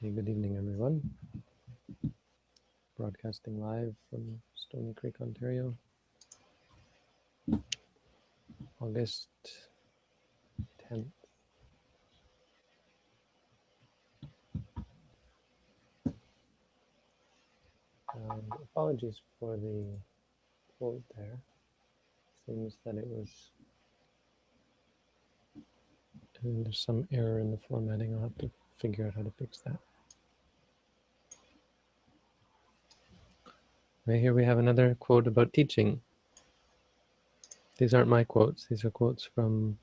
Okay, good evening, everyone. Broadcasting live from Stony Creek, Ontario. August 10th. Apologies for the quote there. Seems that it was, there's some error in the formatting. I'll have to figure out how to fix that. Right here we have another quote about teaching. These aren't my quotes. These are quotes from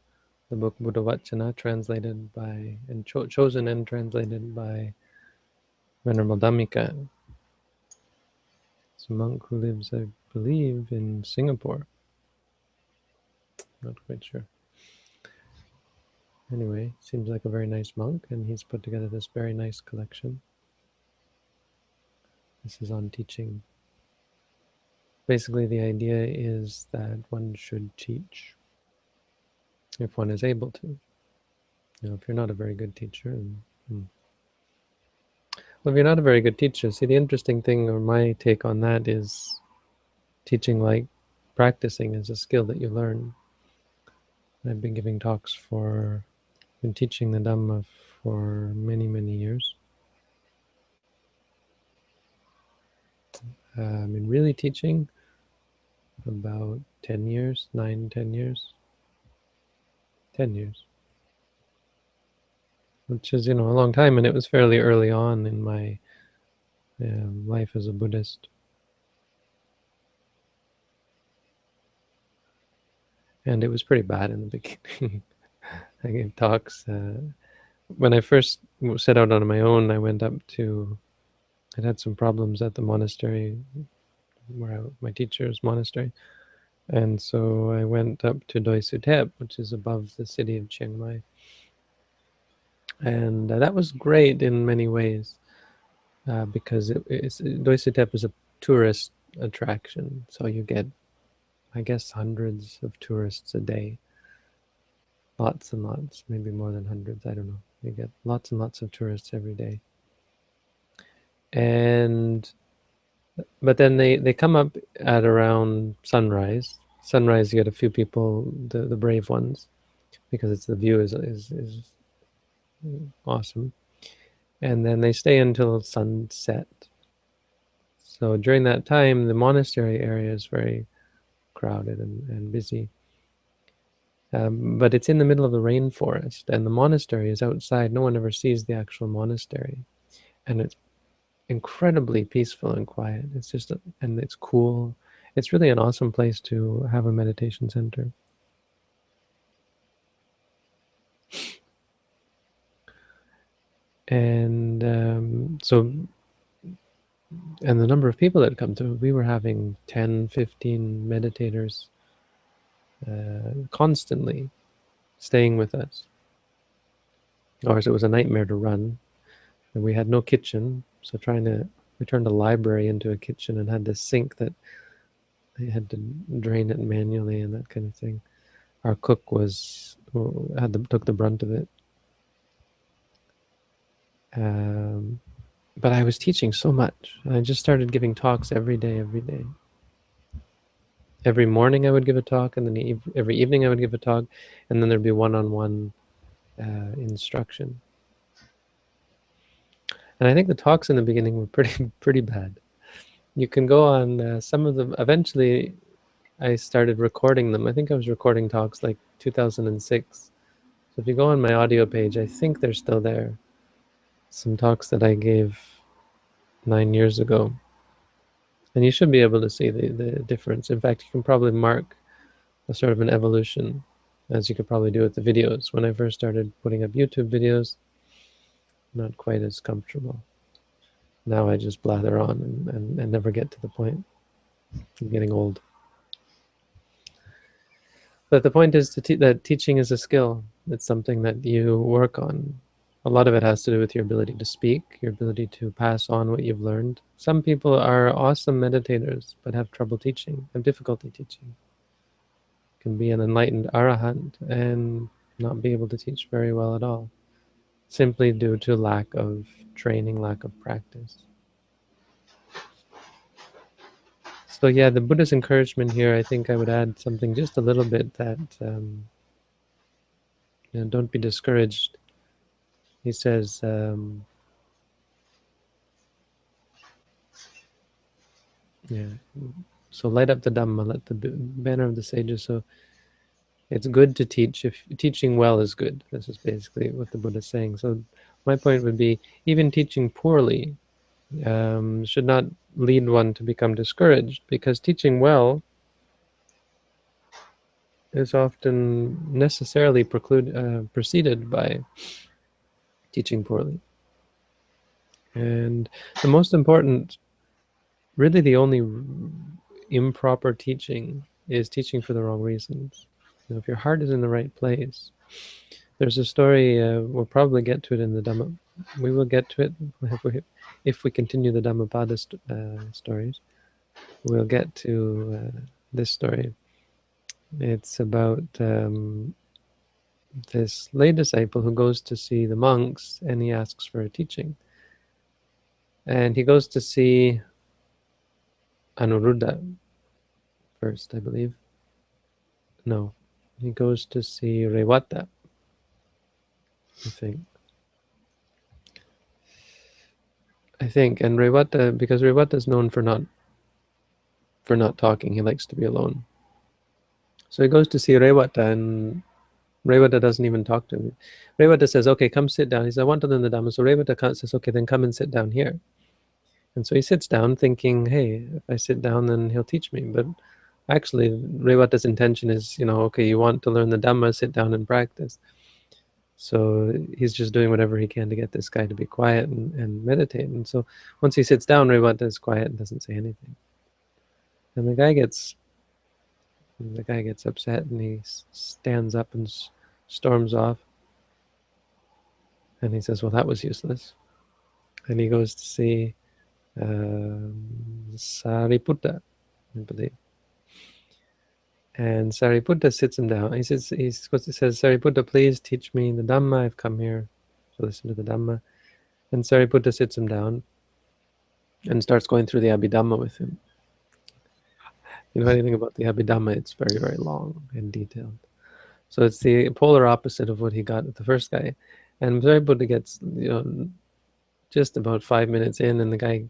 the book Buddha Vachana, translated by, and chosen and translated by Venerable Dhammika. It's a monk who lives, I believe, in Singapore. Not quite sure. Anyway, seems like a very nice monk, and he's put together this very nice collection. This is on teaching. Basically, the idea is that one should teach if one is able to. If you're not a very good teacher, well, if you're not a very good teacher, see, the interesting thing, or my take on that, is teaching like practicing is a skill that you learn. I've been giving talks been teaching the Dhamma for many, many years. Really teaching about 10 years, 10 years. 10 years. Which is, a long time, and it was fairly early on in my life as a Buddhist. And it was pretty bad in the beginning. I gave talks. When I first set out on my own, I went up to, I had some problems at the monastery, my teacher's monastery. And so I went up to Doi Suthep, which is above the city of Chiang Mai. And that was great in many ways, because Doi Suthep is a tourist attraction. So you get, I guess, hundreds of tourists a day. Lots and lots, maybe more than hundreds, I don't know. You get lots and lots of tourists every day. But then they come up at around sunrise. Sunrise, you get a few people, the brave ones, because the view is awesome. And then they stay until sunset. So during that time, the monastery area is very crowded and busy. But it's in the middle of the rainforest, and the monastery is outside. No one ever sees the actual monastery. And it's incredibly peaceful and quiet. It's just, and it's cool. It's really an awesome place to have a meditation center. And and the number of people that come to, we were having 10, 15 meditators constantly staying with us. Of course, it was a nightmare to run. And we had no kitchen, so we turned a library into a kitchen and had this sink that I had to drain it manually and that kind of thing. Our cook took the brunt of it. But I was teaching so much. I just started giving talks every day. Every morning I would give a talk, and then every evening I would give a talk, and then there'd be one-on-one instruction. And I think the talks in the beginning were pretty bad. You can go on some of them. Eventually, I started recording them. I think I was recording talks like 2006. So if you go on my audio page, I think they're still there. Some talks that I gave 9 years ago. And you should be able to see the difference. In fact, you can probably mark a sort of an evolution, as you could probably do with the videos. When I first started putting up YouTube videos, not quite as comfortable. Now I just blather on and never get to the point. I'm getting old. But the point is that teaching is a skill. It's something that you work on. A lot of it has to do with your ability to speak, your ability to pass on what you've learned. Some people are awesome meditators, but have trouble teaching, have difficulty teaching. Can be an enlightened arahant and not be able to teach very well at all. simply due to lack of training, lack of practice. So yeah, the Buddha's encouragement here, I think I would add something just a little bit that don't be discouraged. He says, so light up the Dhamma, let the banner of the sages. So it's good to teach. If teaching well is good, this is basically what the Buddha is saying. So my point would be, even teaching poorly should not lead one to become discouraged, because teaching well is often necessarily preceded by teaching poorly. And the most important, really the only improper teaching is teaching for the wrong reasons. If your heart is in the right place, there's a story, we'll probably get to it in the Dhamma. We will get to it if we continue the Dhammapada stories. We'll get to this story. It's about this lay disciple who goes to see the monks, and he asks for a teaching. And he goes to see Anuruddha first, I believe. No, he goes to see Revata, I think. And Revata, because Revata is known for not talking. He likes to be alone. So he goes to see Revata, and Revata doesn't even talk to him. Revata says, okay, come sit down. He says, I want to learn the Dhamma. So Revata says, okay, then come and sit down here. And so he sits down thinking, hey, if I sit down, then he'll teach me. But actually, Revata's intention is, okay, you want to learn the Dhamma, sit down and practice. So he's just doing whatever he can to get this guy to be quiet and meditate. And so once he sits down, Revata is quiet and doesn't say anything. And the guy gets upset, and he stands up and storms off. And he says, well, that was useless. And he goes to see Sariputta, I believe. And Sariputta sits him down. He says, Sariputta, please teach me the Dhamma. I've come here to listen to the Dhamma. And Sariputta sits him down and starts going through the Abhidhamma with him. You know anything about the Abhidhamma? It's very, very long and detailed. So it's the polar opposite of what he got with the first guy. And Sariputta gets, just about 5 minutes in, and the guy,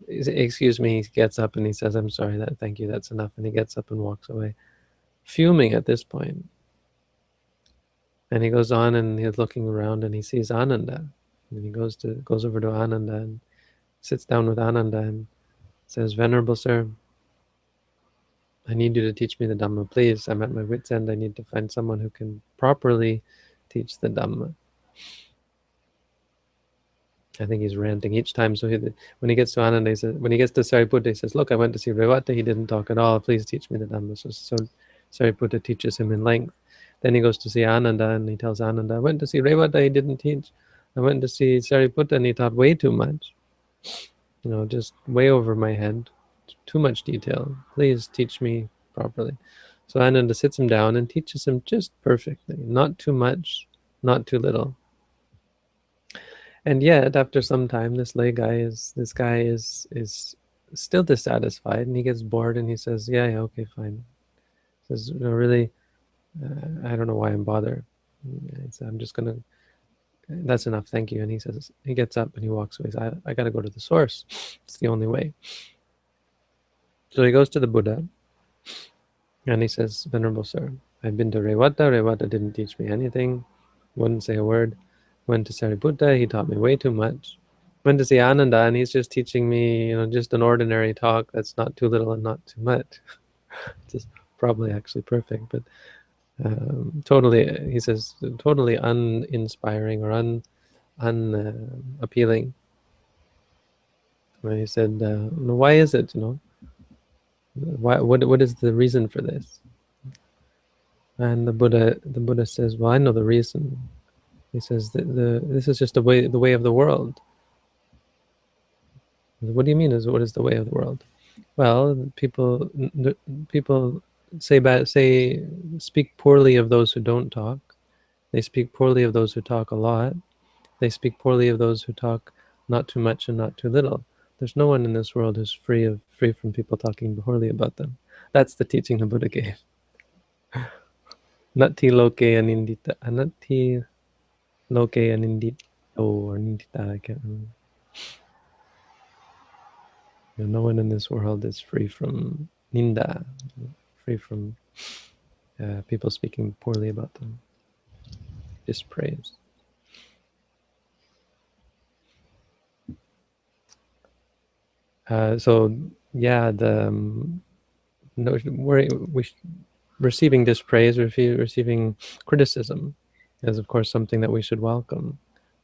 excuse me, he gets up and he says, I'm sorry, thank you, that's enough. And he gets up and walks away, fuming at this point. And he goes on, and he's looking around, and he sees Ananda. And he goes over to Ananda and sits down with Ananda and says, Venerable Sir, I need you to teach me the Dhamma, please. I'm at my wit's end. I need to find someone who can properly teach the Dhamma. I think he's ranting each time. So when he gets to Ananda, when he gets to Sariputta, he says, look, I went to see Revata. He didn't talk at all. Please teach me the Dhamma. So Sariputta teaches him in length. Then he goes to see Ananda, and he tells Ananda, I went to see Revata. He didn't teach. I went to see Sariputta, and he taught way too much. Just way over my head. Too much detail. Please teach me properly. So Ananda sits him down and teaches him just perfectly. Not too much, not too little. And yet, after some time, this guy is still dissatisfied, and he gets bored, and he says, yeah, okay, fine. He says, really, I don't know why I'm bothered. I'm just gonna, that's enough, thank you. And he gets up and he walks away. He says, I gotta go to the source. It's the only way. So he goes to the Buddha, and he says, Venerable Sir, I've been to Revata. Revata didn't teach me anything, wouldn't say a word. Went to Sariputta, he taught me way too much. Went to see Ananda, and he's just teaching me, just an ordinary talk that's not too little and not too much. It's probably actually perfect, but totally, he says, totally uninspiring or unappealing. And he said, why is it, what is the reason for this? And the Buddha says, well, I know the reason. He says that this is just the way of the world. What do you mean? What is the way of the world? Well, people speak poorly of those who don't talk. They speak poorly of those who talk a lot, they speak poorly of those who talk not too much and not too little. There's no one in this world who's free from people talking poorly about them. That's the teaching the Buddha gave. Natti loke anindita, anatti loke anindita, or nindita, I can't remember. No one in this world is free from ninda, free from people speaking poorly about them, dispraise. So yeah, the no, receiving dispraise, receiving criticism, is of course something that we should welcome,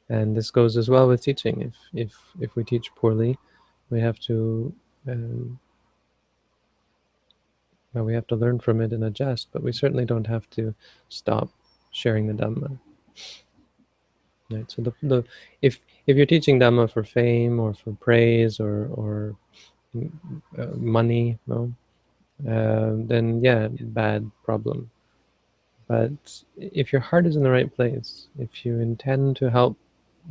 and this goes as well with teaching. If we teach poorly, we have to well, we have to learn from it and adjust, but we certainly don't have to stop sharing the Dhamma. Right? So if you're teaching Dhamma for fame or for praise or money, no, then yeah, bad problem. But if your heart is in the right place, if you intend to help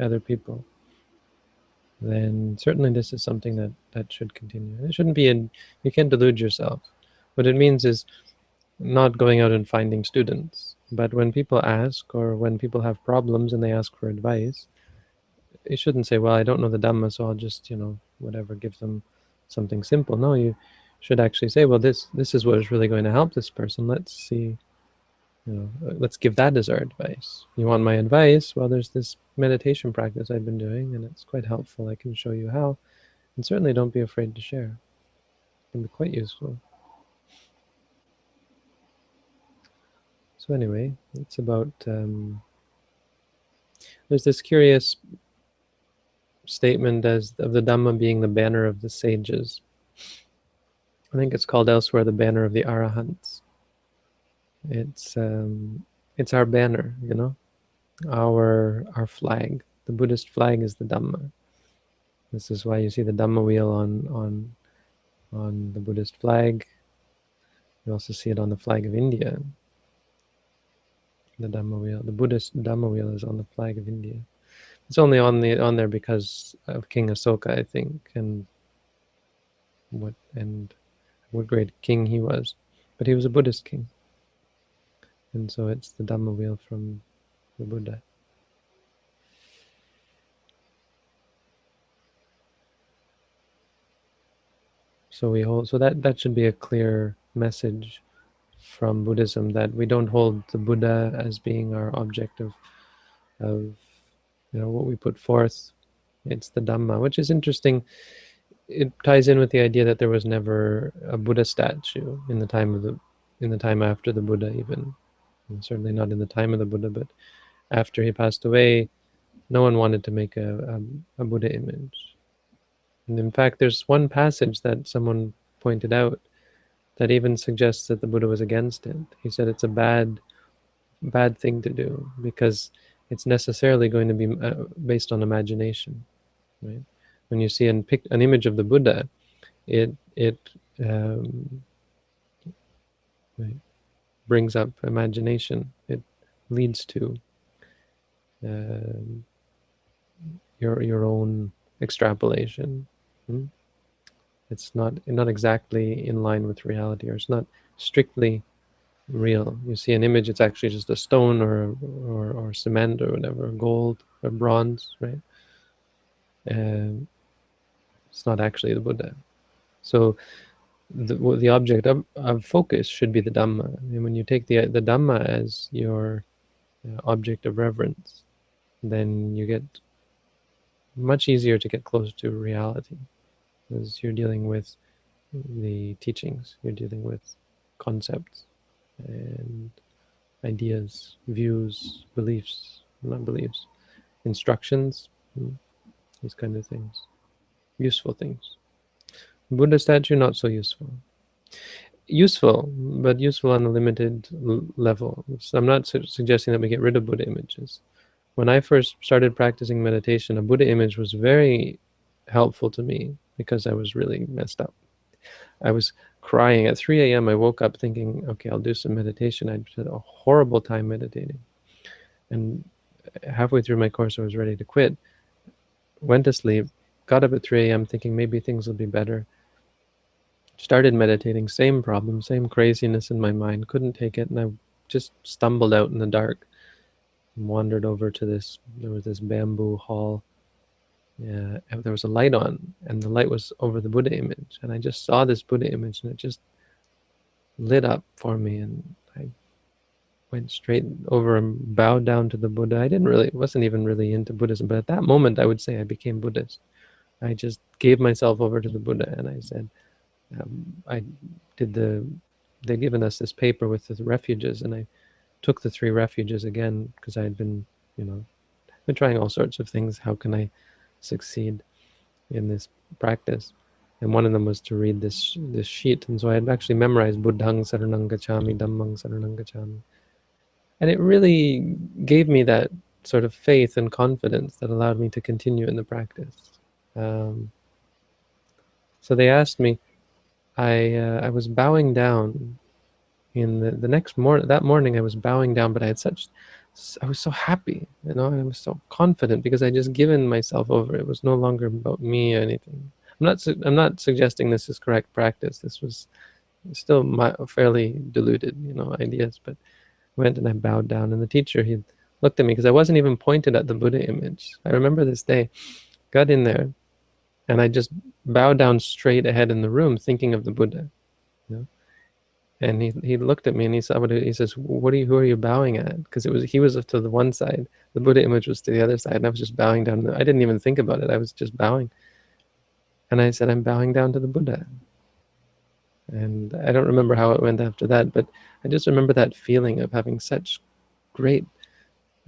other people, then certainly this is something that should continue. It shouldn't be you can't delude yourself. What it means is not going out and finding students. But when people ask, or when people have problems and they ask for advice, you shouldn't say, well, I don't know the Dhamma, so I'll just, whatever, give them something simple. No, you should actually say, well, this is what is really going to help this person. Let's see, let's give that as our advice. You want my advice? Well, there's this meditation practice I've been doing, and it's quite helpful. I can show you how. And certainly don't be afraid to share. It can be quite useful. So anyway, it's about, there's this curious statement of the Dhamma being the banner of the sages. I think it's called elsewhere the banner of the Arahants. It's our banner, our flag. The Buddhist flag is the Dhamma. This is why you see the Dhamma wheel on the Buddhist flag. You also see it on the flag of India. The Dhamma wheel, the Buddhist Dhamma wheel, is on the flag of India. It's only on there because of King Asoka, I think, and what great king he was. But he was a Buddhist king, and so it's the Dhamma wheel from the Buddha. So that should be a clear message from Buddhism, that we don't hold the Buddha as being our object of what we put forth. It's the Dhamma, which is interesting. It ties in with the idea that there was never a Buddha statue in the time after the Buddha, even, and certainly not in the time of the Buddha, but after he passed away, no one wanted to make a Buddha image. And in fact, there's one passage that someone pointed out that even suggests that the Buddha was against it. He said it's a bad thing to do because it's necessarily going to be based on imagination, right? When you see an image of the Buddha, it right, brings up imagination. It leads to your own extrapolation. It's not exactly in line with reality, or it's not strictly real. You see an image, it's actually just a stone or cement or whatever, gold or bronze, right? And it's not actually the Buddha. So the object of focus should be the Dhamma. And when you take the Dhamma as your object of reverence, then you get much easier to get close to reality, because you're dealing with the teachings, you're dealing with concepts and ideas, views, beliefs, not beliefs, instructions, these kind of things, useful things. Buddha statue, not so useful. Useful, but useful on a limited level. So I'm not suggesting that we get rid of Buddha images. When I first started practicing meditation, a Buddha image was very helpful to me because I was really messed up. I was crying at 3 a.m. I woke up thinking, okay, I'll do some meditation. I'd had a horrible time meditating. And halfway through my course, I was ready to quit. Went to sleep, got up at 3 a.m. thinking maybe things will be better. Started meditating, same problem, same craziness in my mind, couldn't take it, and I just stumbled out in the dark and wandered over to there was this bamboo hall. Yeah, and there was a light on, and the light was over the Buddha image, and I just saw this Buddha image, and it just lit up for me, and I went straight over and bowed down to the Buddha. Wasn't even really into Buddhism, but at that moment, I would say I became Buddhist. I just gave myself over to the Buddha, and I said, I did they'd given us this paper with the refuges, and I took the 3 refuges again, because I had been, been trying all sorts of things. How can I succeed in this practice? And one of them was to read this sheet. And so I had actually memorized Buddhang Saranang Gacchami, Dhammang Saranang Gacchami. And it really gave me that sort of faith and confidence that allowed me to continue in the practice. So they asked me, I was bowing down in the next morning. That morning I was bowing down, but I was so happy, I was so confident because I just given myself over. It was no longer about me or anything. I'm not suggesting this is correct practice. This was still fairly diluted, ideas, but went and I bowed down, and the teacher, he looked at me because I wasn't even pointed at the Buddha image. I remember this day, got in there, and I just bowed down straight ahead in the room, thinking of the Buddha. And he looked at me and he says, who are you bowing at? Because he was to the one side, the Buddha image was to the other side, and I was just bowing down. I didn't even think about it. I was just bowing. And I said, I'm bowing down to the Buddha. And I don't remember how it went after that, but I just remember that feeling of having such great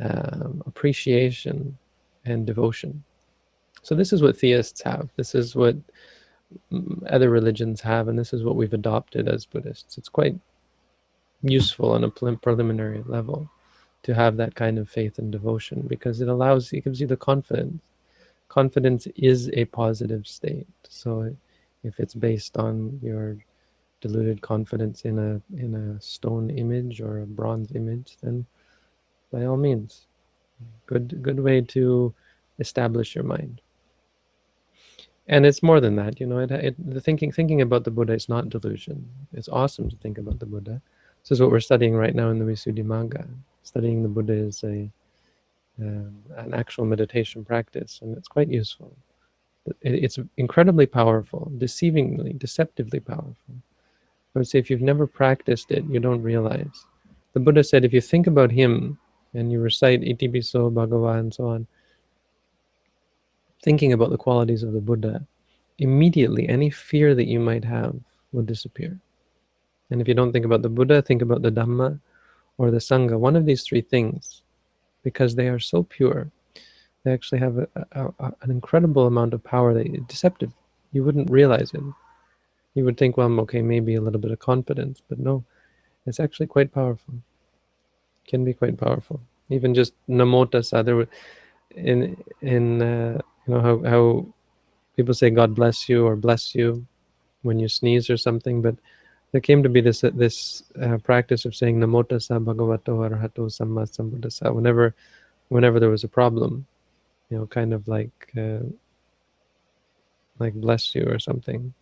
appreciation and devotion. So this is what theists have. This is what other religions have, and this is what we've adopted as Buddhists. It's quite useful on a preliminary level to have that kind of faith and devotion, because it gives you the confidence. Confidence is a positive state. So if it's based on your deluded confidence in a stone image or a bronze image, then by all means, good way to establish your mind. And it's more than that, the thinking about the Buddha is not delusion. It's awesome to think about the Buddha. This is what we're studying right now in the Visuddhimagga. Studying the Buddha is an actual meditation practice, and it's quite useful. It's incredibly powerful, deceptively powerful. I would say if you've never practiced it, you don't realize. The Buddha said if you think about him and you recite Iti Piso, Bhagava, and so on, thinking about the qualities of the Buddha, immediately any fear that you might have will disappear. And if you don't think about the Buddha, think about the Dhamma or the Sangha, one of these 3 things, because they are so pure. They actually have an incredible amount of power that is deceptive. You wouldn't realize it. You would think, well, okay, maybe a little bit of confidence, but no, it's actually quite powerful. It can be quite powerful. Even just Namo Tassa, there were how people say God bless you or bless you when you sneeze or something, but there came to be this practice of saying Namo Tassa Bhagavato Arahato Samma Sambuddhassa whenever there was a problem, kind of like bless you or something,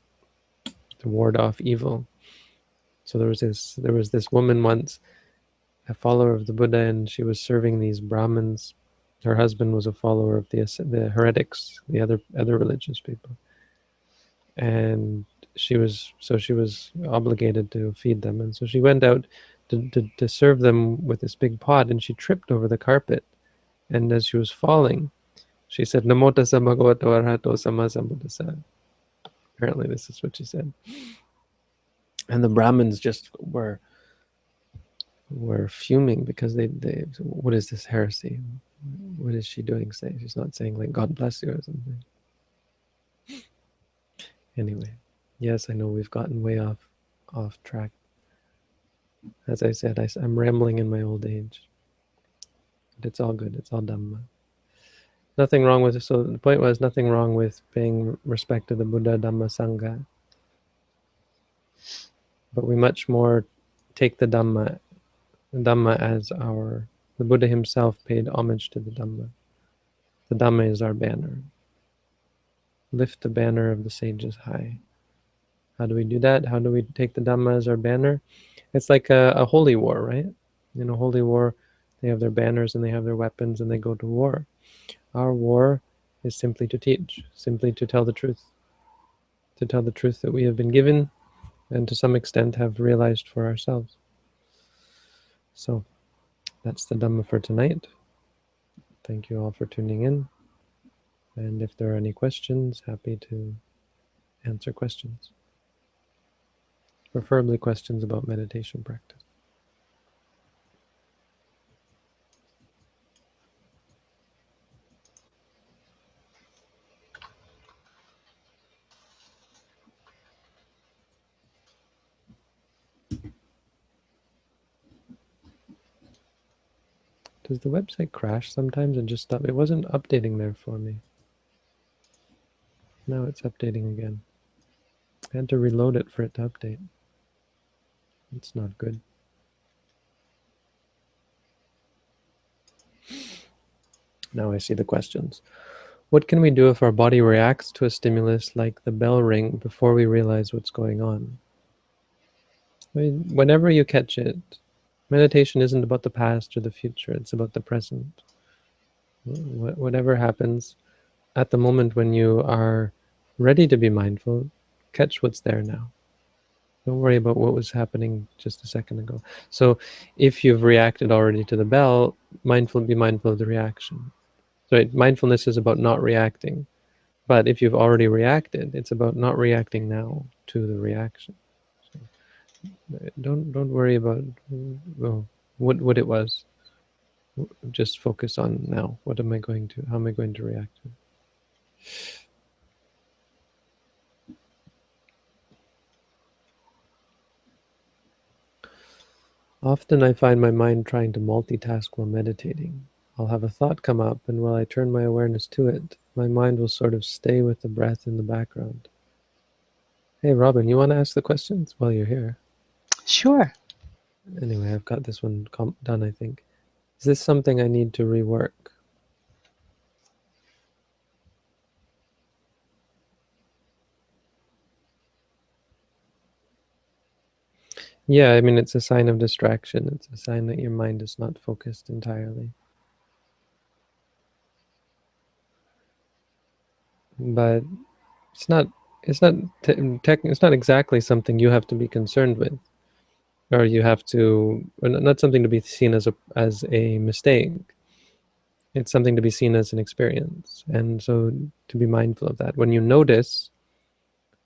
to ward off evil. So there was this woman once, a follower of the Buddha, and she was serving these Brahmins. Her husband was a follower of the heretics, the other religious people, and she was obligated to feed them, and so she went out to serve them with this big pot, and she tripped over the carpet, and as she was falling, she said, Namo Tassa Bhagavato Arahato Samma Sambuddhassa. Apparently this is what she said. And the Brahmins just were fuming, because they what is this heresy? What is she doing? She's not saying like God bless you or something. Anyway, yes, I know we've gotten way off track. As I said, I'm rambling in my old age, but it's all good. It's all Dhamma. Nothing wrong with it. So the point was, nothing wrong with paying respect to the Buddha, Dhamma, Sangha, but we much more take the Dhamma as our The Buddha himself paid homage to the Dhamma. The Dhamma is our banner. Lift the banner of the sages high. How do we do that? How do we take the Dhamma as our banner? It's like a holy war, right? In a holy war, they have their banners and they have their weapons and they go to war. Our war is simply to teach, simply to tell the truth that we have been given and to some extent have realized for ourselves. So that's the Dhamma for tonight. Thank you all for tuning in. And if there are any questions, happy to answer questions. Preferably questions about meditation practice. Does the website crash sometimes and just stop? It wasn't updating there for me. Now it's updating again. I had to reload it for it to update. It's not good. Now I see the questions. What can we do if our body reacts to a stimulus like the bell ring before we realize what's going on? I mean, whenever you catch it, meditation isn't about the past or the future, it's about the present. Whatever happens at the moment when you are ready to be mindful, catch what's there now. Don't worry about what was happening just a second ago. So if you've reacted already to the bell, be mindful of the reaction. So mindfulness is about not reacting. But if you've already reacted, it's about not reacting now to the reaction. So don't worry about what it was. Just focus on now. How am I going to react to it? Often I find my mind trying to multitask while meditating. I'll have a thought come up, and while I turn my awareness to it, my mind will sort of stay with the breath in the background. Hey, Robin, you want to ask the questions while you're here? Sure. Anyway, I've got this one done, I think. Is this something I need to rework? Yeah, I mean, it's a sign of distraction. It's a sign that your mind is not focused entirely. But it's not exactly something you have to be concerned with, or you have to, or not something to be seen as a mistake. It's something to be seen as an experience, and so to be mindful of that. When you notice,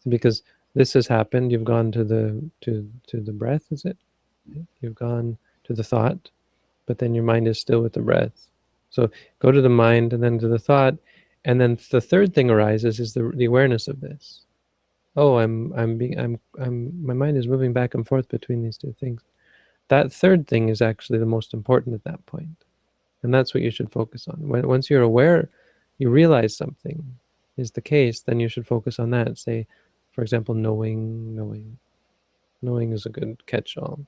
because this has happened, you've gone to the breath, is it? You've gone to the thought, but then your mind is still with the breath. So go to the mind and then to the thought, and then the third thing arises is the awareness of this. Oh, my mind is moving back and forth between these two things. That third thing is actually the most important at that point, and that's what you should focus on. Once you're aware, you realize something is the case, then you should focus on that. Say, for example, knowing is a good catch-all.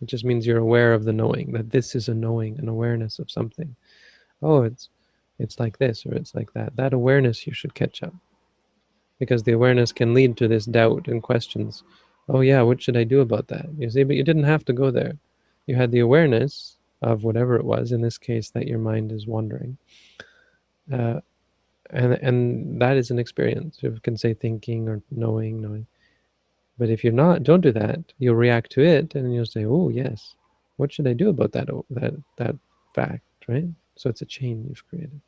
It just means you're aware of the knowing, that this is a knowing, an awareness of something. Oh, it's like this or it's like that. That awareness you should catch up, because the awareness can lead to this doubt and questions. Oh yeah, what should I do about that? You see, but you didn't have to go there. You had the awareness of whatever it was, in this case, that your mind is wandering. And that is an experience. You can say thinking or knowing. But if don't do that, you'll react to it and you'll say, oh yes, what should I do about that fact, right? So it's a chain you've created.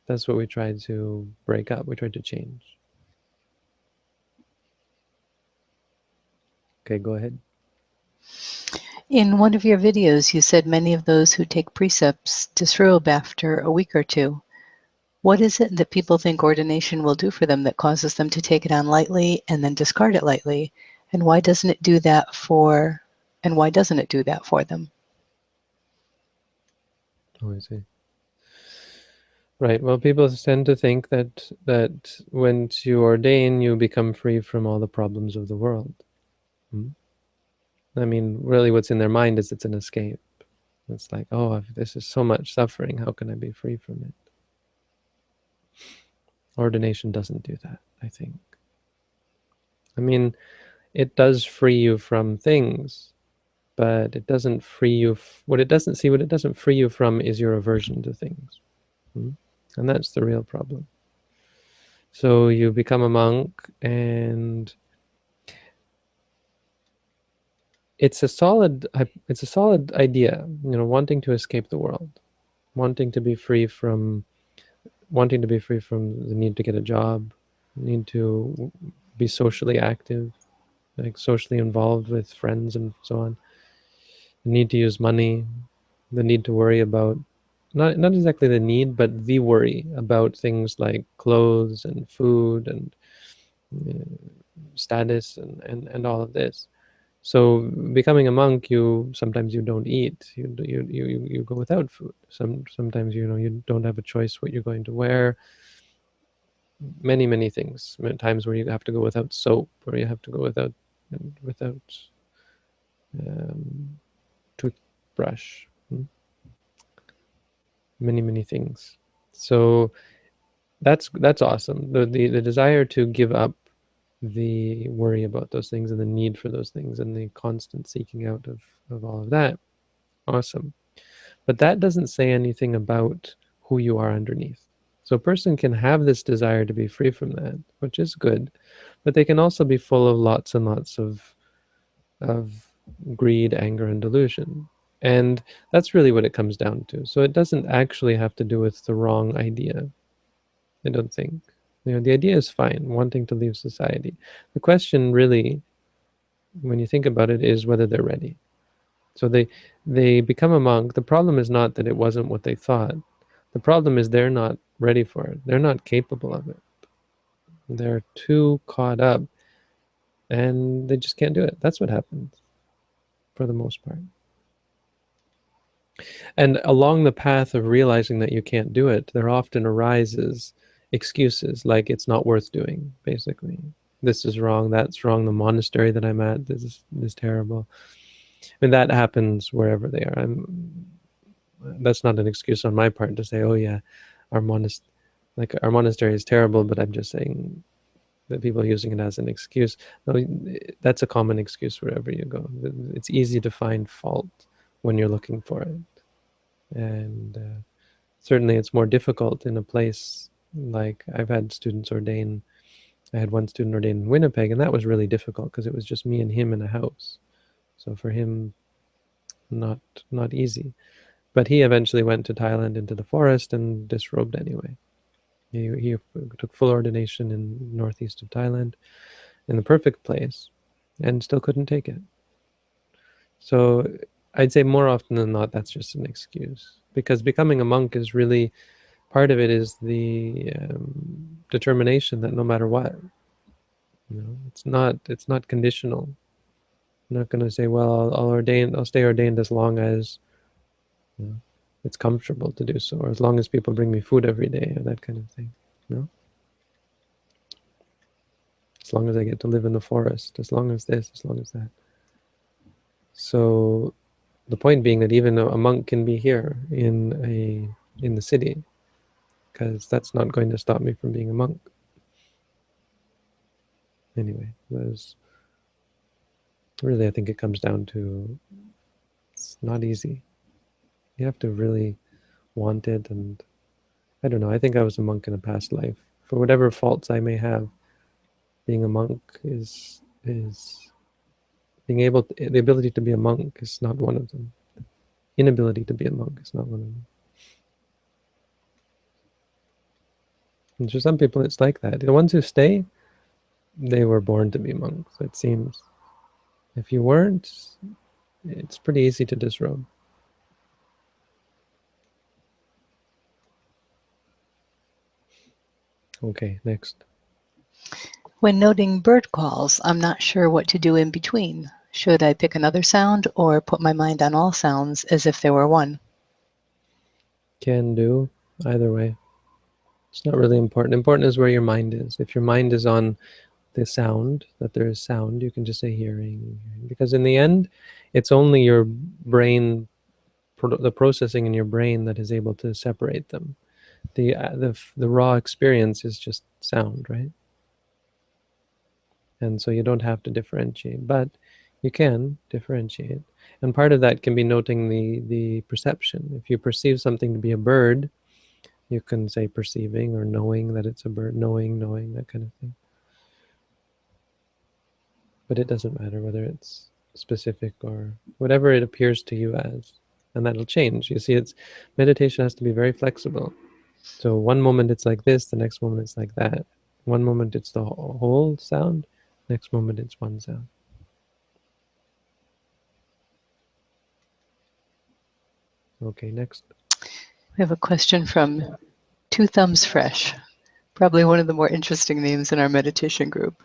That's what we tried to break up. We tried to change. Okay, go ahead. In one of your videos, you said many of those who take precepts disrobe after a week or two. What is it that people think ordination will do for them that causes them to take it on lightly and then discard it lightly? And why doesn't it do that for them? Oh, I see. Right. Well, people tend to think that once you ordain, you become free from all the problems of the world. I mean, really, what's in their mind is it's an escape. It's like, oh, this is so much suffering, how can I be free from it? Ordination doesn't do that, I think. I mean, it does free you from things, but it doesn't free you. What it doesn't free you from is your aversion to things. And that's the real problem. So you become a monk, and it's a solid idea, wanting to escape the world, wanting to be free from the need to get a job, need to be socially active, like socially involved with friends and so on, the need to use money, the need to worry about, not exactly the need, but the worry about things like clothes and food and status and all of this. So becoming a monk, sometimes you don't eat, you go without food. Sometimes you don't have a choice what you're going to wear. Many things. Times where you have to go without soap, or you have to go without um, toothbrush. Many things. So that's awesome. The desire to give up the worry about those things and the need for those things and the constant seeking out of all of that. Awesome. But that doesn't say anything about who you are underneath. So a person can have this desire to be free from that, which is good, but they can also be full of lots and lots of greed, anger, and delusion. And that's really what it comes down to. So it doesn't actually have to do with the wrong idea, I don't think. The idea is fine, wanting to leave society. The question really, when you think about it, is whether they're ready. So they become a monk. The problem is not that it wasn't what they thought. The problem is they're not ready for it. They're not capable of it. They're too caught up, and they just can't do it. That's what happens for the most part. And along the path of realizing that you can't do it, there often arises excuses like it's not worth doing, basically. This is wrong, that's wrong, the monastery that I'm at, this is terrible. I mean, that happens wherever they are. That's not an excuse on my part to say, oh yeah, our monastery is terrible, but I'm just saying that people are using it as an excuse. No, that's a common excuse wherever you go. It's easy to find fault when you're looking for it. And certainly it's more difficult in a place like I've had students ordain. I had one student ordain in Winnipeg, and that was really difficult because it was just me and him in a house. So for him, not easy. But he eventually went to Thailand into the forest and disrobed anyway. He took full ordination in northeast of Thailand, in the perfect place, and still couldn't take it. So I'd say more often than not, that's just an excuse. Because becoming a monk is really, part of it is the determination that no matter what, it's not conditional. I'm not going to say, well, I'll stay ordained as long as it's comfortable to do so, or as long as people bring me food every day, or that kind of thing. As long as I get to live in the forest, as long as this, as long as that. So the point being that even a monk can be here in the city, because that's not going to stop me from being a monk. Anyway, really, I think it comes down to, it's not easy. You have to really want it, and I don't know, I think I was a monk in a past life. For whatever faults I may have, being a monk is the ability to be a monk is not one of them. Inability to be a monk is not one of them. And for some people, it's like that. The ones who stay, they were born to be monks, it seems. If you weren't, it's pretty easy to disrobe. Okay, next. When noting bird calls, I'm not sure what to do in between. Should I pick another sound or put my mind on all sounds as if they were one? Can do, either way. It's not really important. Important is where your mind is. If your mind is on the sound, that there is sound, you can just say hearing. Because in the end, it's only your brain the processing in your brain that is able to separate them. The raw experience is just sound, right? And so you don't have to differentiate, but you can differentiate. And part of that can be noting the perception. If you perceive something to be a bird, you can say perceiving or knowing that it's a bird, knowing, that kind of thing. But it doesn't matter whether it's specific or whatever it appears to you as. And that'll change. You see, meditation has to be very flexible. So one moment it's like this, the next moment it's like that. One moment it's the whole sound, next moment it's one sound. Okay, next. We have a question from Two Thumbs Fresh, probably one of the more interesting names in our meditation group.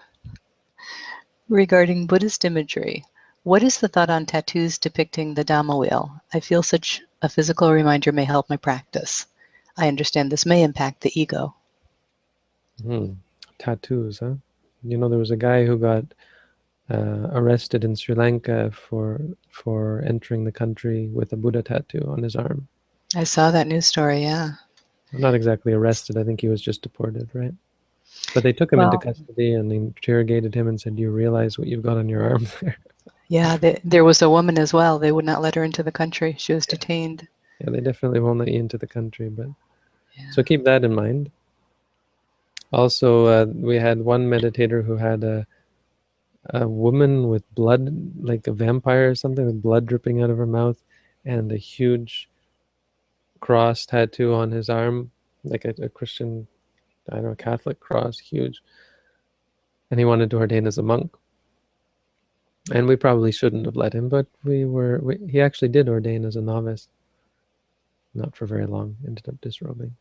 Regarding Buddhist imagery, what is the thought on tattoos depicting the Dhamma wheel? I feel such a physical reminder may help my practice. I understand this may impact the ego. Tattoos, huh? You know, there was a guy who got arrested in Sri Lanka for entering the country with a Buddha tattoo on his arm. I saw that news story, yeah. Not exactly arrested. I think he was just deported, right? But they took him into custody and interrogated him and said, "Do you realize what you've got on your arm there?" Yeah, there was a woman as well. They would not let her into the country. She was detained. Yeah, they definitely won't let you into the country. But yeah. So keep that in mind. Also, we had one meditator who had a woman with blood, like a vampire or something, with blood dripping out of her mouth, and a huge cross tattoo on his arm, like a Christian, I don't know, Catholic cross, huge. And he wanted to ordain as a monk. And we probably shouldn't have let him, but he actually did ordain as a novice. Not for very long, ended up disrobing.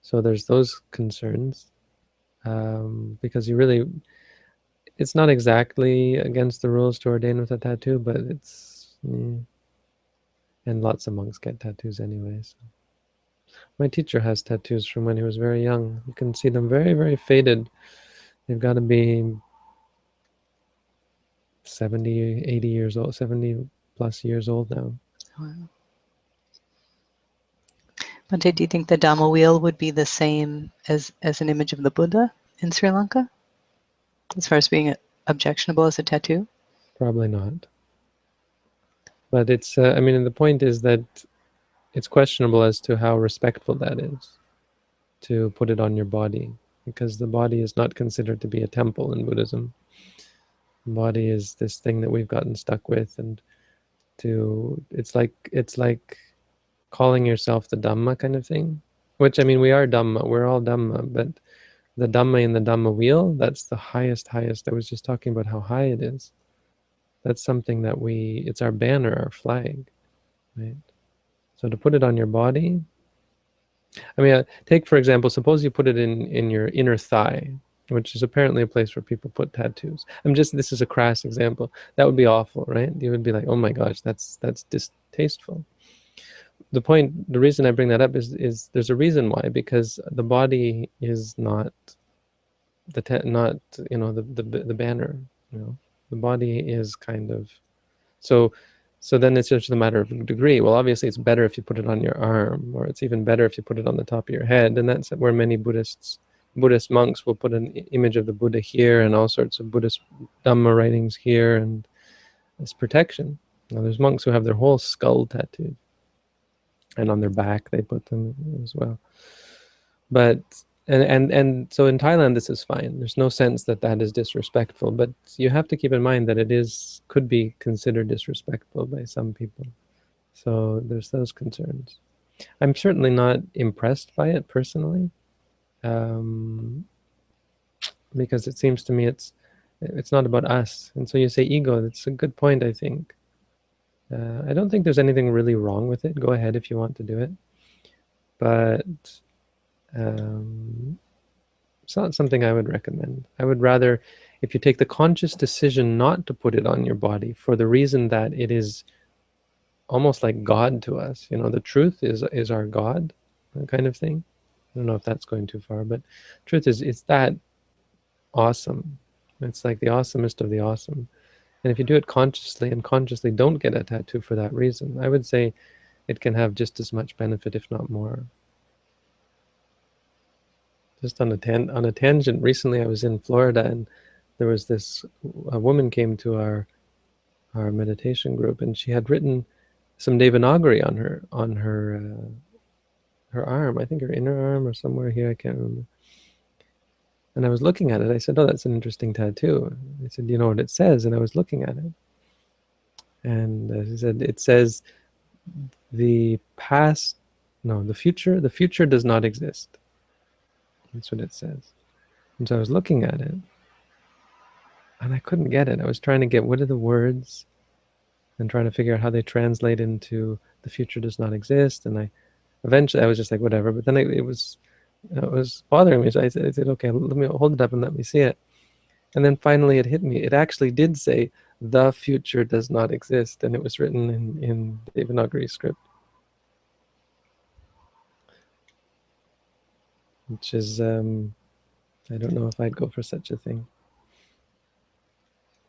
So there's those concerns, because it's not exactly against the rules to ordain with a tattoo, but it's, and lots of monks get tattoos anyway. So. My teacher has tattoos from when he was very young. You can see them very, very faded. They've got to be 70, 80 years old, 70 plus years old now. Wow. Bhante, do you think the Dhamma wheel would be the same as an image of the Buddha in Sri Lanka, as far as being objectionable as a tattoo? Probably not. But it's, I mean, the point is that it's questionable as to how respectful that is, to put it on your body, because the body is not considered to be a temple in Buddhism. The body is this thing that we've gotten stuck with, and it's like calling yourself the Dhamma kind of thing, which, I mean, we are Dhamma, we're all Dhamma, but the Dhamma in the Dhamma wheel, that's the highest. I was just talking about how high it is. That's something that it's our banner, our flag, right? So to put it on your body, I mean, take, for example, suppose you put it in your inner thigh, which is apparently a place where people put tattoos. This is a crass example. That would be awful, right? You would be like, oh my gosh, that's distasteful. The reason I bring that up is there's a reason why, because the body is not the banner, the body is kind of, so then it's just a matter of degree. Well, obviously it's better if you put it on your arm, or it's even better if you put it on the top of your head, and that's where many Buddhist monks will put an image of the Buddha here and all sorts of Buddhist Dhamma writings here, and it's protection. Now, there's monks who have their whole skull tattooed, and on their back they put them as well. But and so in Thailand this is fine. There's no sense that is disrespectful, but you have to keep in mind that could be considered disrespectful by some people. So there's those concerns. I'm certainly not impressed by it personally, because it seems to me it's not about us. And so you say ego. That's a good point, I think. I don't think there's anything really wrong with it. Go ahead if you want to do it, but it's not something I would recommend. I would rather, if you take the conscious decision not to put it on your body for the reason that it is almost like God to us, the truth is our God, that kind of thing. I don't know if that's going too far, but truth is, it's that awesome. It's like the awesomest of the awesome. And if you do it consciously and consciously don't get a tattoo for that reason, I would say it can have just as much benefit, if not more. Just on a tangent, recently I was in Florida, and there was a woman came to our meditation group, and she had written some Devanagari on her arm. I think her inner arm or somewhere here. I can't remember. And I was looking at it. I said, "Oh, that's an interesting tattoo." I said, "Do you know what it says?" And I was looking at it, and she said, "It says the past, no, the future. The future does not exist." That's what it says. And so I was looking at it, and I couldn't get it. I was trying to get what are the words, and trying to figure out how they translate into the future does not exist. And eventually I was just like, whatever. But then it was bothering me. So I said, okay, let me hold it up and let me see it. And then finally it hit me. It actually did say, the future does not exist. And it was written in Devanagari script, which is, I don't know if I'd go for such a thing,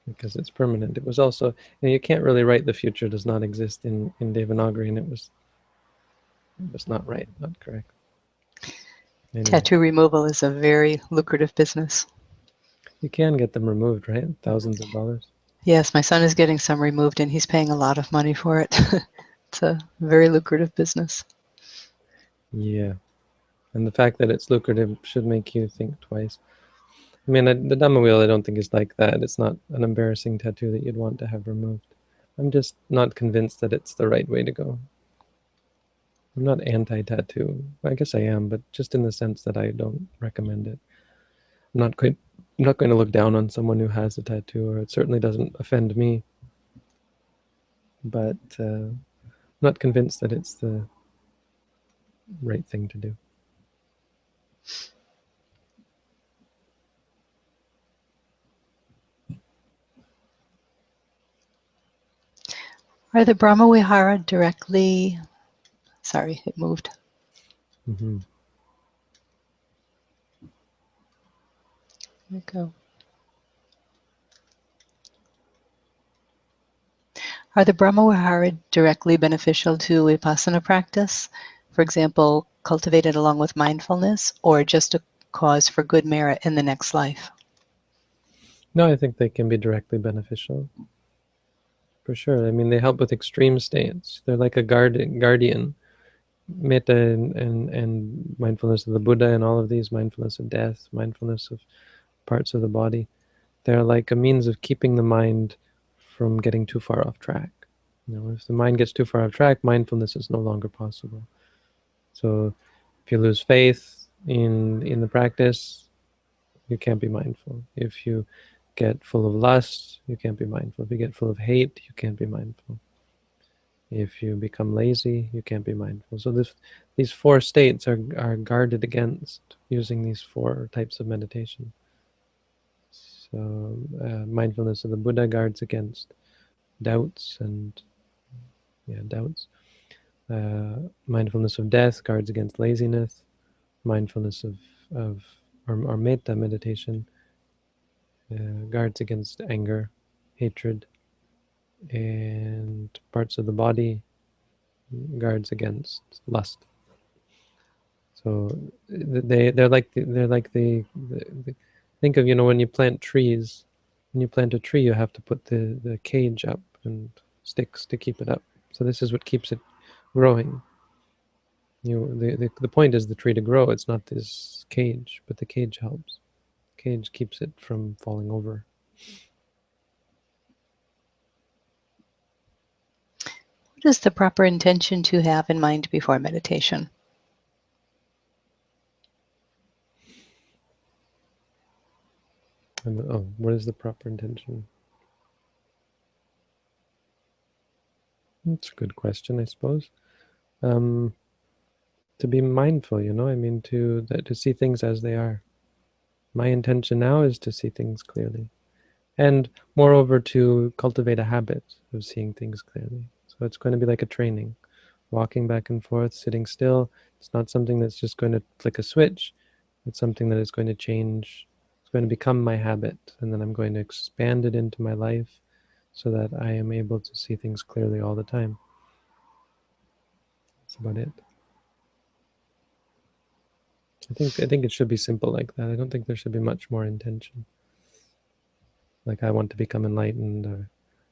because it's permanent. It was also, you can't really write the future does not exist in Devanagari, and it was not right, not correct. Anyway, Tattoo removal is a very lucrative business. you can get them removed, right? Thousands of dollars. Yes, my son is getting some removed and he's paying a lot of money for it. It's a very lucrative business. Yeah. And the fact that it's lucrative should make you think twice. I mean, the Dhamma wheel I don't think is like that. It's not an embarrassing tattoo that you'd want to have removed. I'm just not convinced that it's the right way to go. I'm not anti-tattoo. I guess I am, but just in the sense that I don't recommend it. I'm not going to look down on someone who has a tattoo, or it certainly doesn't offend me. But I'm not convinced that it's the right thing to do. Are the Brahma Vihara directly, sorry, it moved. Mm-hmm. There we go. Are the Brahma Vihara directly beneficial to Vipassana practice? For example, cultivated along with mindfulness, or just a cause for good merit in the next life? No, I think they can be directly beneficial. For sure. I mean, they help with extreme states. They're like a guardian. Metta and mindfulness of the Buddha and all of these, mindfulness of death, mindfulness of parts of the body, they're like a means of keeping the mind from getting too far off track. If the mind gets too far off track, mindfulness is no longer possible. So if you lose faith in the practice, you can't be mindful. If you get full of lust, you can't be mindful. If you get full of hate, you can't be mindful. If you become lazy, you can't be mindful. So these four states are guarded against using these four types of meditation. So mindfulness of the Buddha guards against doubts and doubts. Mindfulness of death guards against laziness. Mindfulness of or metta meditation guards against anger, hatred, and parts of the body guards against lust. So they're like the think of, when you plant trees. When you plant a tree, you have to put the cage up and sticks to keep it up. So this is what keeps it growing. The point is the tree to grow. It's not this cage, but the cage helps. Cage keeps it from falling over. What is the proper intention to have in mind before meditation? And what is the proper intention? That's a good question, I suppose. To be mindful, I mean, to see things as they are. My intention now is to see things clearly, and moreover to cultivate a habit of seeing things clearly. So it's going to be like a training, walking back and forth, sitting still. It's not something that's just going to flick a switch. It's something that is going to change. It's going to become my habit, and then I'm going to expand it into my life so that I am able to see things clearly all the time. That's about it. I think it should be simple like that. I don't think there should be much more intention. Like I want to become enlightened, or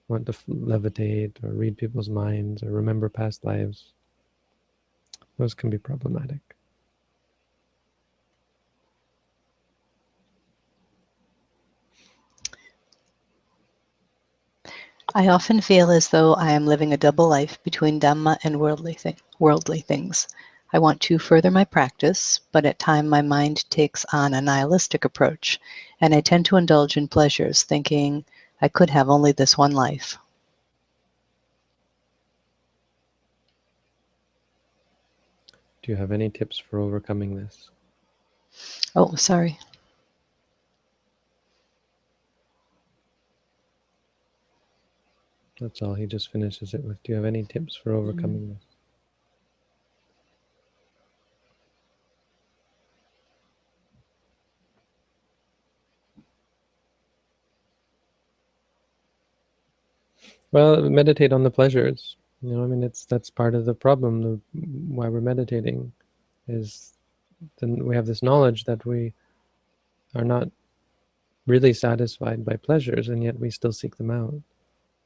want to levitate, or read people's minds, or remember past lives. Those can be problematic. I often feel as though I am living a double life between Dhamma and worldly things. I want to further my practice, but at times my mind takes on a nihilistic approach, and I tend to indulge in pleasures, thinking I could have only this one life. Do you have any tips for overcoming this? Oh, sorry. That's all. He just finishes it with, do you have any tips for overcoming this? Well, meditate on the pleasures. You know, I mean, that's part of the problem. Why we're meditating is then we have this knowledge that we are not really satisfied by pleasures, and yet we still seek them out.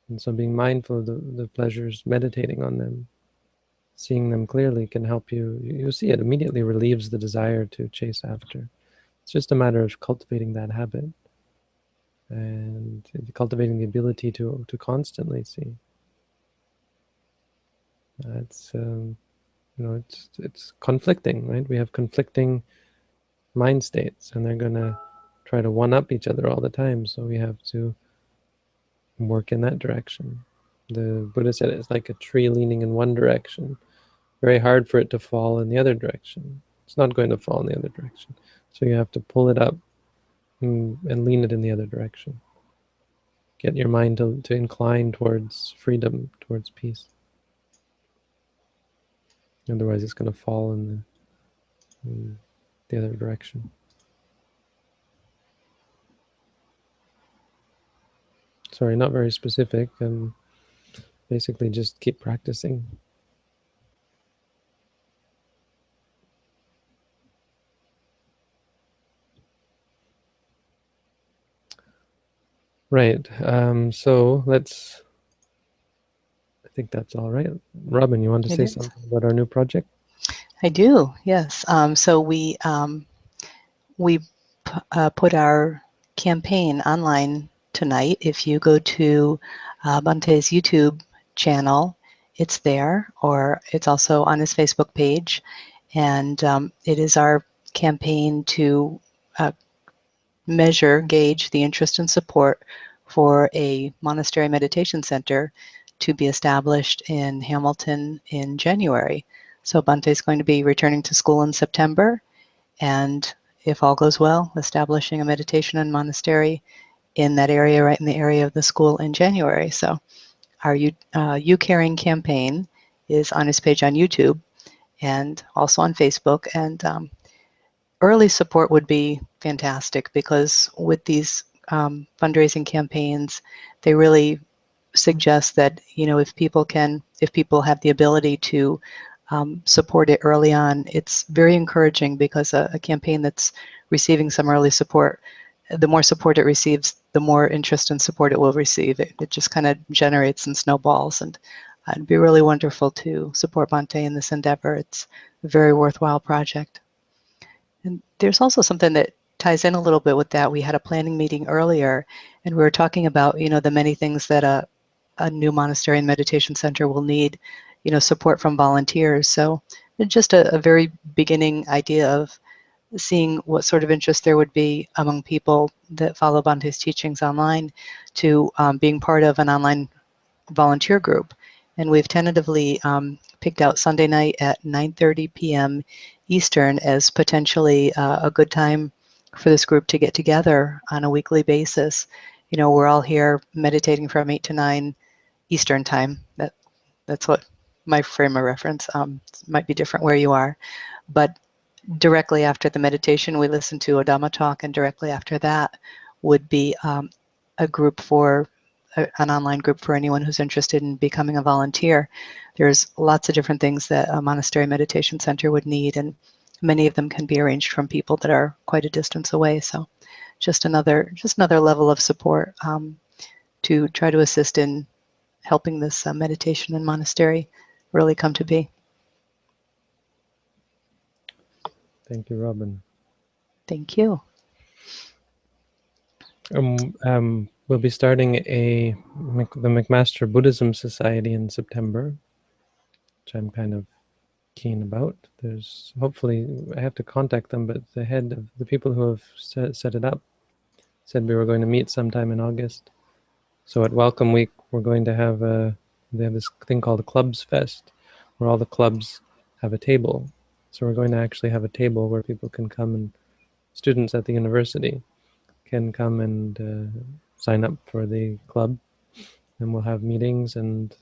And so being mindful of the pleasures, meditating on them, seeing them clearly can help you. You see it immediately relieves the desire to chase after. It's just a matter of cultivating that habit and cultivating the ability to constantly see. It's you know, it's conflicting, right? We have conflicting mind states, and they're gonna try to one up each other all the time. So we have to work in that direction. The Buddha said it's like a tree leaning in one direction. Very hard for it to fall in the other direction. It's not going to fall in the other direction. So you have to pull it up and lean it in the other direction. Get your mind to incline towards freedom, towards peace. Otherwise, it's going to fall in the other direction. Sorry, not very specific. Basically, just keep practicing. Right. So let's. I think that's all right. Robin, you want to say something about our new project? I do. Yes. So we put our campaign online tonight. If you go to Bhante's YouTube channel, it's there, or it's also on his Facebook page. And it is our campaign to gauge the interest and support for a monastery meditation center to be established in Hamilton in January. So Bhante is going to be returning to school in September, and if all goes well, establishing a meditation and monastery in that area, right in the area of the school in January. So our You Caring campaign is on his page on YouTube and also on Facebook. And early support would be fantastic, because with these fundraising campaigns, they really suggest that, you know, if people have the ability to support it early on, it's very encouraging, because a campaign that's receiving some early support, the more support it receives, the more interest and support it will receive. It just kind of generates and snowballs, and it'd be really wonderful to support Bhante in this endeavor. It's a very worthwhile project. And there's also something that ties in a little bit with that. We had a planning meeting earlier, and we were talking about, you know, the many things that a new monastery and meditation center will need, you know, support from volunteers. So just a very beginning idea of seeing what sort of interest there would be among people that follow Bhante's teachings online to being part of an online volunteer group. And we've tentatively picked out Sunday night at 9:30 p.m. Eastern as potentially a good time for this group to get together on a weekly basis. You know, we're all here meditating from 8 to 9 Eastern time. That's what my frame of reference. Might be different where you are, but directly after the meditation, we listen to a Dhamma talk, and directly after that would be a group for an online group for anyone who's interested in becoming a volunteer. There's lots of different things that a monastery meditation center would need, and many of them can be arranged from people that are quite a distance away. So just another level of support to try to assist in helping this meditation and monastery really come to be. Thank you, Robin. Thank you. We'll be starting the McMaster Buddhism Society in September, which I'm kind of keen about. There's hopefully, I have to contact them, but the head of the people who have set it up said we were going to meet sometime in August. So at Welcome Week, we're going to have they have this thing called a Clubs Fest, where all the clubs have a table. So we're going to actually have a table where people can come, and students at the university can come and sign up for the club, and we'll have meetings and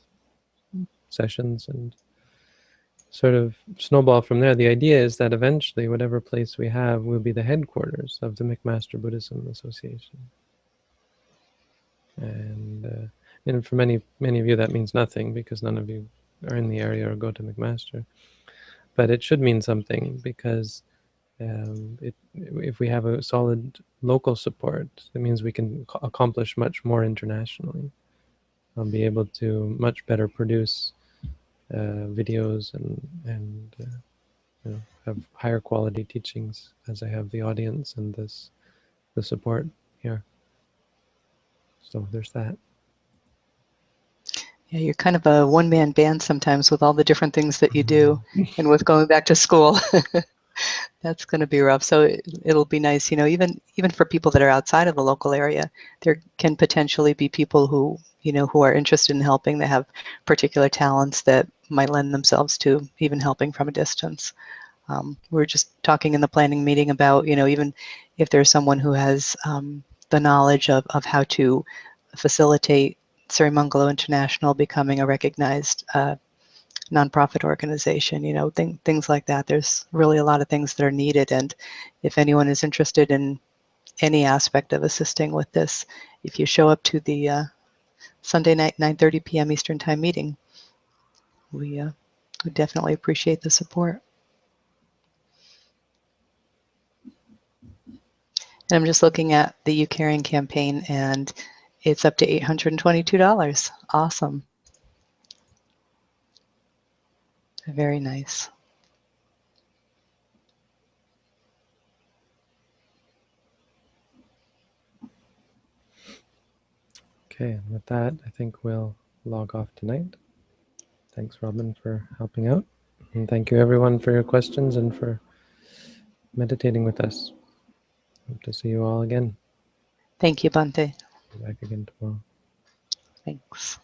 sessions and sort of snowball from there. The idea is that eventually whatever place we have will be the headquarters of the McMaster Buddhism Association. And for many of you that means nothing, because none of you are in the area or go to McMaster. But it should mean something, because if we have a solid local support, it means we can accomplish much more internationally. I'll be able to much better produce videos and have higher quality teachings as I have the audience and the support here. So there's that. Yeah, you're kind of a one-man band sometimes with all the different things that you do, and with going back to school. That's going to be rough. So it'll be nice, even for people that are outside of the local area, there can potentially be people who are interested in helping, that have particular talents that might lend themselves to even helping from a distance. We were just talking in the planning meeting about, even if there's someone who has the knowledge of how to facilitate Sirimangalo International becoming a recognized nonprofit organization, things like that. There's really a lot of things that are needed, and if anyone is interested in any aspect of assisting with this, if you show up to the Sunday night 9:30 p.m. Eastern Time meeting, we would definitely appreciate the support. And I'm just looking at the Eucarian campaign, and it's up to $822. Awesome. Very nice. Okay, and with that, I think we'll log off tonight. Thanks, Robin, for helping out. And thank you, everyone, for your questions and for meditating with us. Hope to see you all again. Thank you, Bhante. Be back again tomorrow. Thanks.